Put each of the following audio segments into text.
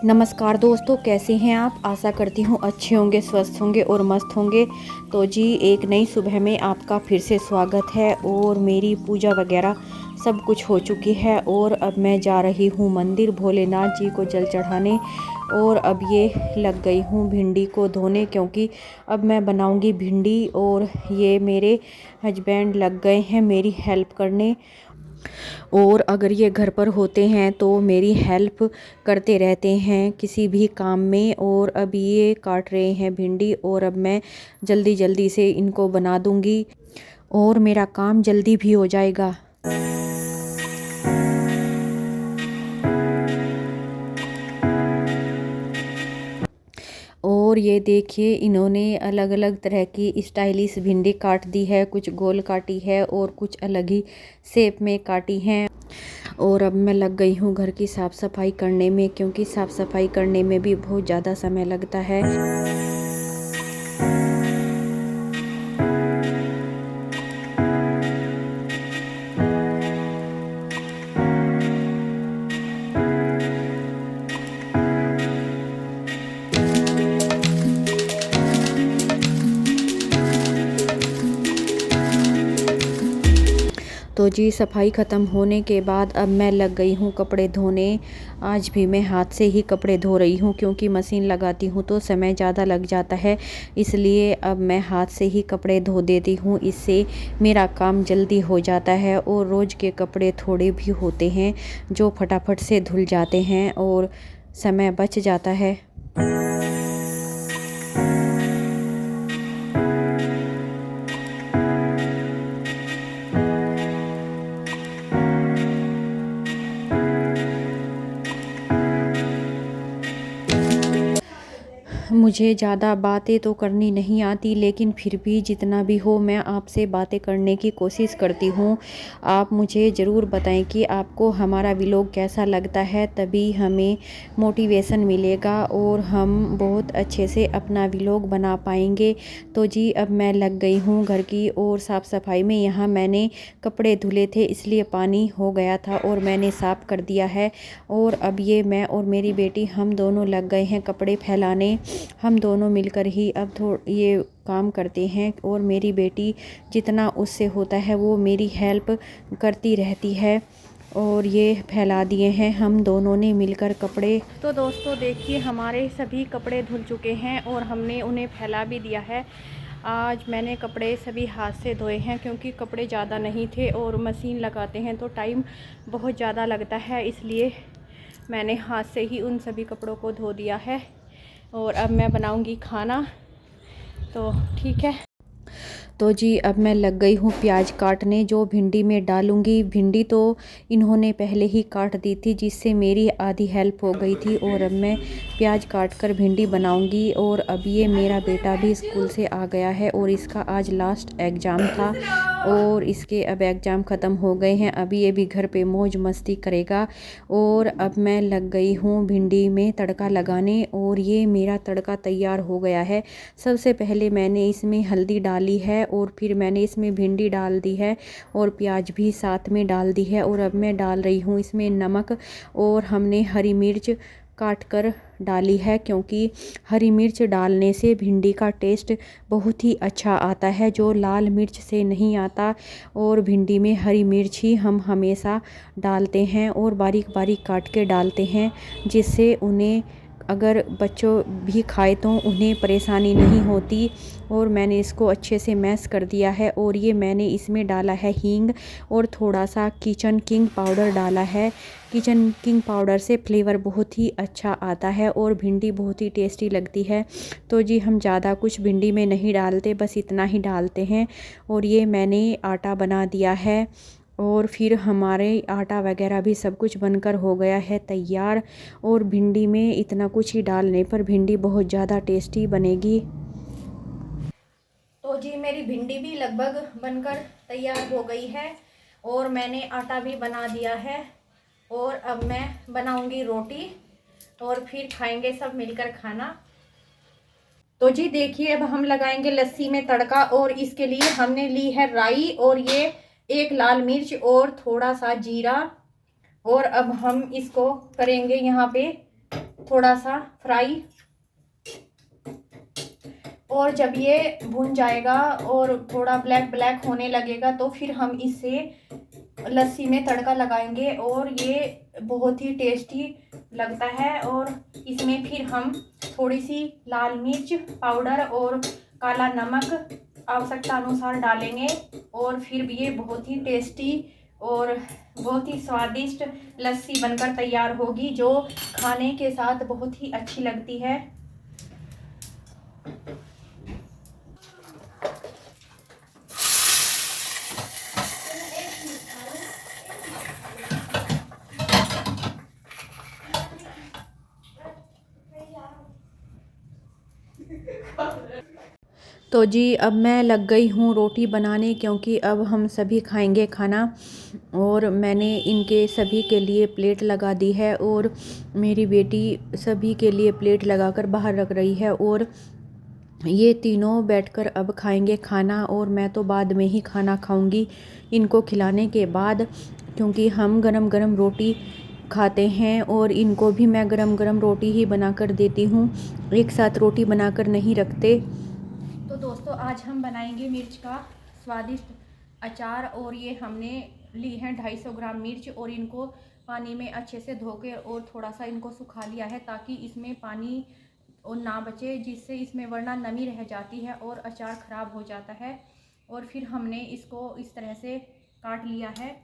नमस्कार दोस्तों, कैसे हैं आप। आशा करती हूँ अच्छे होंगे, स्वस्थ होंगे और मस्त होंगे। तो जी एक नई सुबह में आपका फिर से स्वागत है। और मेरी पूजा वगैरह सब कुछ हो चुकी है और अब मैं जा रही हूँ मंदिर भोलेनाथ जी को जल चढ़ाने। और अब ये लग गई हूँ भिंडी को धोने, क्योंकि अब मैं बनाऊँगी भिंडी। और ये मेरे हस्बैंड लग गए हैं मेरी हेल्प करने। और अगर ये घर पर होते हैं तो मेरी हेल्प करते रहते हैं किसी भी काम में। और अब ये काट रहे हैं भिंडी और अब मैं जल्दी जल्दी से इनको बना दूंगी और मेरा काम जल्दी भी हो जाएगा। और ये देखिए, इन्होंने अलग अलग तरह की स्टाइलिश भिंडी काट दी है। कुछ गोल काटी है और कुछ अलग ही शेप में काटी हैं। और अब मैं लग गई हूँ घर की साफ़ सफाई करने में, क्योंकि साफ़ सफाई करने में भी बहुत ज़्यादा समय लगता है। तो जी सफाई ख़त्म होने के बाद अब मैं लग गई हूँ कपड़े धोने। आज भी मैं हाथ से ही कपड़े धो रही हूँ, क्योंकि मशीन लगाती हूँ तो समय ज़्यादा लग जाता है। इसलिए अब मैं हाथ से ही कपड़े धो देती हूँ, इससे मेरा काम जल्दी हो जाता है। और रोज़ के कपड़े थोड़े भी होते हैं जो फटाफट से धुल जाते हैं और समय बच जाता है। मुझे ज़्यादा बातें तो करनी नहीं आती, लेकिन फिर भी जितना भी हो मैं आपसे बातें करने की कोशिश करती हूँ। आप मुझे ज़रूर बताएं कि आपको हमारा व्लॉग कैसा लगता है, तभी हमें मोटिवेशन मिलेगा और हम बहुत अच्छे से अपना व्लॉग बना पाएंगे। तो जी अब मैं लग गई हूँ घर की और साफ़ सफाई में। यहाँ मैंने कपड़े धुले थे इसलिए पानी हो गया था और मैंने साफ़ कर दिया है। और अब ये मैं और मेरी बेटी हम दोनों लग गए हैं कपड़े फैलाने। हम दोनों मिलकर ही अब ये काम करते हैं। और मेरी बेटी जितना उससे होता है वो मेरी हेल्प करती रहती है। और ये फैला दिए हैं हम दोनों ने मिलकर कपड़े। तो दोस्तों देखिए, हमारे सभी कपड़े धुल चुके हैं और हमने उन्हें फैला भी दिया है। आज मैंने कपड़े सभी हाथ से धोए हैं, क्योंकि कपड़े ज़्यादा नहीं थे और मशीन लगाते हैं तो टाइम बहुत ज़्यादा लगता है, इसलिए मैंने हाथ से ही उन सभी कपड़ों को धो दिया है। और अब मैं बनाऊंगी खाना, तो ठीक है। तो जी अब मैं लग गई हूँ प्याज काटने, जो भिंडी में डालूंगी। भिंडी तो इन्होंने पहले ही काट दी थी, जिससे मेरी आधी हेल्प हो गई थी। और अब मैं प्याज काट कर भिंडी बनाऊंगी। और अब ये मेरा बेटा भी स्कूल से आ गया है और इसका आज लास्ट एग्ज़ाम था और इसके अब एग्ज़ाम ख़त्म हो गए हैं। अभी ये भी घर पे मौज मस्ती करेगा। और अब मैं लग गई हूँ भिंडी में तड़का लगाने और ये मेरा तड़का तैयार हो गया है। सबसे पहले मैंने इसमें हल्दी डाली है और फिर मैंने इसमें भिंडी डाल दी है और प्याज भी साथ में डाल दी है। और अब मैं डाल रही हूँ इसमें नमक, और हमने हरी मिर्च काट कर डाली है, क्योंकि हरी मिर्च डालने से भिंडी का टेस्ट बहुत ही अच्छा आता है, जो लाल मिर्च से नहीं आता। और भिंडी में हरी मिर्च ही हम हमेशा डालते हैं और बारीक बारीक काट के डालते हैं, जिससे उन्हें अगर बच्चों भी खाए तो उन्हें परेशानी नहीं होती। और मैंने इसको अच्छे से मैश कर दिया है। और ये मैंने इसमें डाला है हींग और थोड़ा सा किचन किंग पाउडर डाला है। किचन किंग पाउडर से फ्लेवर बहुत ही अच्छा आता है और भिंडी बहुत ही टेस्टी लगती है। तो जी हम ज़्यादा कुछ भिंडी में नहीं डालते, बस इतना ही डालते हैं। और ये मैंने आटा बना दिया है और फिर हमारे आटा वगैरह भी सब कुछ बनकर हो गया है तैयार। और भिंडी में इतना कुछ ही डालने पर भिंडी बहुत ज़्यादा टेस्टी बनेगी। तो जी मेरी भिंडी भी लगभग बनकर तैयार हो गई है और मैंने आटा भी बना दिया है। और अब मैं बनाऊंगी रोटी और फिर खाएंगे सब मिलकर खाना। तो जी देखिए, अब हम लगाएंगे लस्सी में तड़का। और इसके लिए हमने ली है राई और ये एक लाल मिर्च और थोड़ा सा जीरा। और अब हम इसको करेंगे यहाँ पे थोड़ा सा फ्राई, और जब ये भुन जाएगा और थोड़ा ब्लैक ब्लैक होने लगेगा तो फिर हम इसे लस्सी में तड़का लगाएंगे और ये बहुत ही टेस्टी लगता है। और इसमें फिर हम थोड़ी सी लाल मिर्च पाउडर और काला नमक आवश्यकता अनुसार डालेंगे और फिर ये बहुत ही टेस्टी और बहुत ही स्वादिष्ट लस्सी बनकर तैयार होगी, जो खाने के साथ बहुत ही अच्छी लगती है। तो जी अब मैं लग गई हूँ रोटी बनाने, क्योंकि अब हम सभी खाएंगे खाना। और मैंने इनके सभी के लिए प्लेट लगा दी है और मेरी बेटी सभी के लिए प्लेट लगाकर बाहर रख रही है। और ये तीनों बैठकर अब खाएंगे खाना, और मैं तो बाद में ही खाना खाऊंगी इनको खिलाने के बाद, क्योंकि हम गरम गरम रोटी खाते हैं और इनको भी मैं गरम गरम रोटी ही बनाकर देती हूँ, एक साथ रोटी बनाकर नहीं रखते। तो दोस्तों आज हम बनाएंगे मिर्च का स्वादिष्ट अचार। और ये हमने ली है 250 ग्राम मिर्च, और इनको पानी में अच्छे से धो के और थोड़ा सा इनको सुखा लिया है ताकि इसमें पानी और ना बचे, जिससे इसमें वरना नमी रह जाती है और अचार ख़राब हो जाता है। और फिर हमने इसको इस तरह से काट लिया है,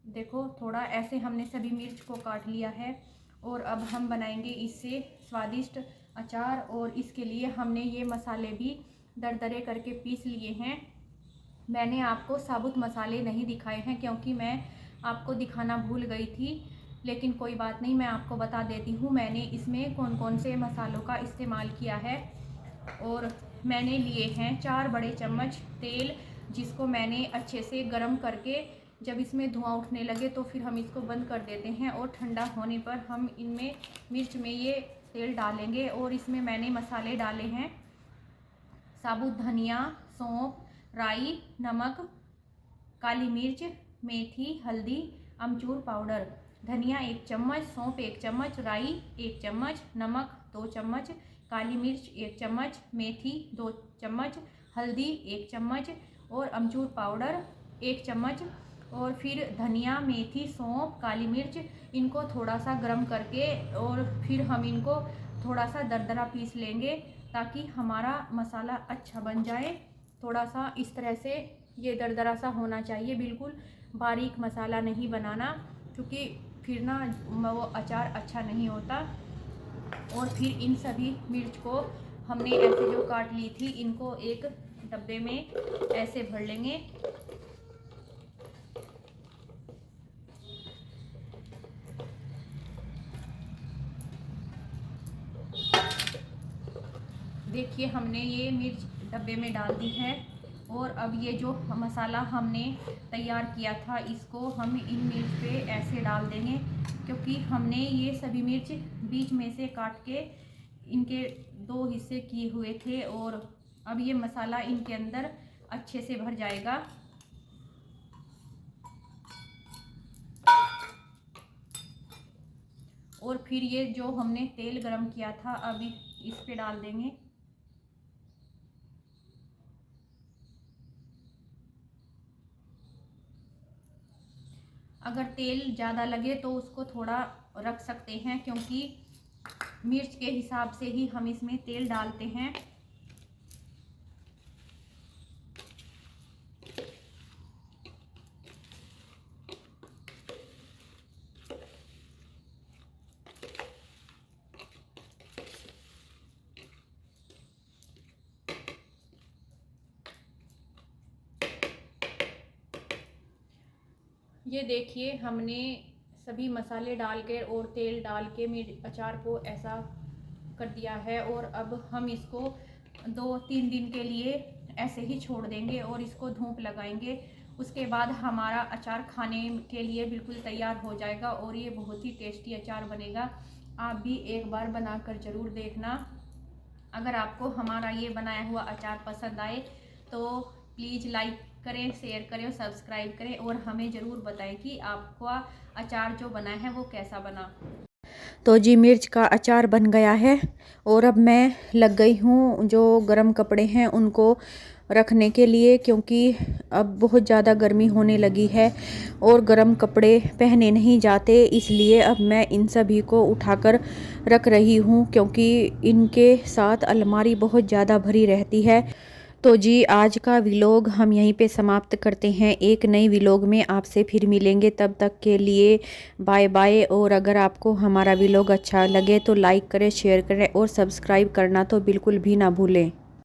देखो थोड़ा ऐसे हमने सभी मिर्च को काट लिया है। और अब हम बनाएंगे इससे स्वादिष्ट अचार, और इसके लिए हमने ये मसाले भी दरदरे करके पीस लिए हैं। मैंने आपको साबुत मसाले नहीं दिखाए हैं क्योंकि मैं आपको दिखाना भूल गई थी, लेकिन कोई बात नहीं, मैं आपको बता देती हूँ मैंने इसमें कौन कौन से मसालों का इस्तेमाल किया है। और मैंने लिए हैं 4 बड़े चम्मच तेल, जिसको मैंने अच्छे से गर्म करके जब इसमें धुआं उठने लगे तो फिर हम इसको बंद कर देते हैं, और ठंडा होने पर हम इनमें मिर्च में ये तेल डालेंगे। और इसमें मैंने मसाले डाले हैं साबुत धनिया, सौंफ, राई, नमक, काली मिर्च, मेथी, हल्दी, अमचूर पाउडर। धनिया 1 चम्मच, सौंफ 1 चम्मच, राई 1 चम्मच, नमक 2 चम्मच, काली मिर्च 1 चम्मच, मेथी 2 चम्मच, हल्दी 1 चम्मच और अमचूर पाउडर 1 चम्मच। और फिर धनिया, मेथी, सौंफ, काली मिर्च इनको थोड़ा सा गर्म करके और फिर हम इनको थोड़ा सा दरदरा पीस लेंगे ताकि हमारा मसाला अच्छा बन जाए। थोड़ा सा इस तरह से ये दरदरा सा होना चाहिए, बिल्कुल बारीक मसाला नहीं बनाना, क्योंकि फिर ना वो अचार अच्छा नहीं होता। और फिर इन सभी मिर्च को हमने ऐसे जो काट ली थी इनको एक डब्बे में ऐसे भर लेंगे। देखिए हमने ये मिर्च डब्बे में डाल दी है, और अब ये जो मसाला हमने तैयार किया था इसको हम इन मिर्च पे ऐसे डाल देंगे, क्योंकि हमने ये सभी मिर्च बीच में से काट के इनके 2 हिस्से किए हुए थे, और अब ये मसाला इनके अंदर अच्छे से भर जाएगा। और फिर ये जो हमने तेल गरम किया था अभी इस पे डाल देंगे। अगर तेल ज़्यादा लगे तो उसको थोड़ा रख सकते हैं, क्योंकि मिर्च के हिसाब से ही हम इसमें तेल डालते हैं। ये देखिए हमने सभी मसाले डाल के और तेल डाल के मिर्च अचार को ऐसा कर दिया है, और अब हम इसको 2-3 दिन के लिए ऐसे ही छोड़ देंगे और इसको धूप लगाएंगे। उसके बाद हमारा अचार खाने के लिए बिल्कुल तैयार हो जाएगा और ये बहुत ही टेस्टी अचार बनेगा। आप भी एक बार बनाकर ज़रूर देखना। अगर आपको हमारा ये बनाया हुआ अचार पसंद आए तो प्लीज़ लाइक करें, शेयर करें और सब्सक्राइब करें, और हमें ज़रूर बताएं कि आपका अचार जो बना है वो कैसा बना। तो जी मिर्च का अचार बन गया है और अब मैं लग गई हूँ जो गर्म कपड़े हैं उनको रखने के लिए, क्योंकि अब बहुत ज़्यादा गर्मी होने लगी है और गर्म कपड़े पहने नहीं जाते, इसलिए अब मैं इन सभी को उठाकर रख रही हूँ, क्योंकि इनके साथ अलमारी बहुत ज़्यादा भरी रहती है। तो जी आज का व्लॉग हम यहीं पे समाप्त करते हैं। एक नई व्लॉग में आपसे फिर मिलेंगे, तब तक के लिए बाय बाय। और अगर आपको हमारा व्लॉग अच्छा लगे तो लाइक करें, शेयर करें और सब्सक्राइब करना तो बिल्कुल भी ना भूलें।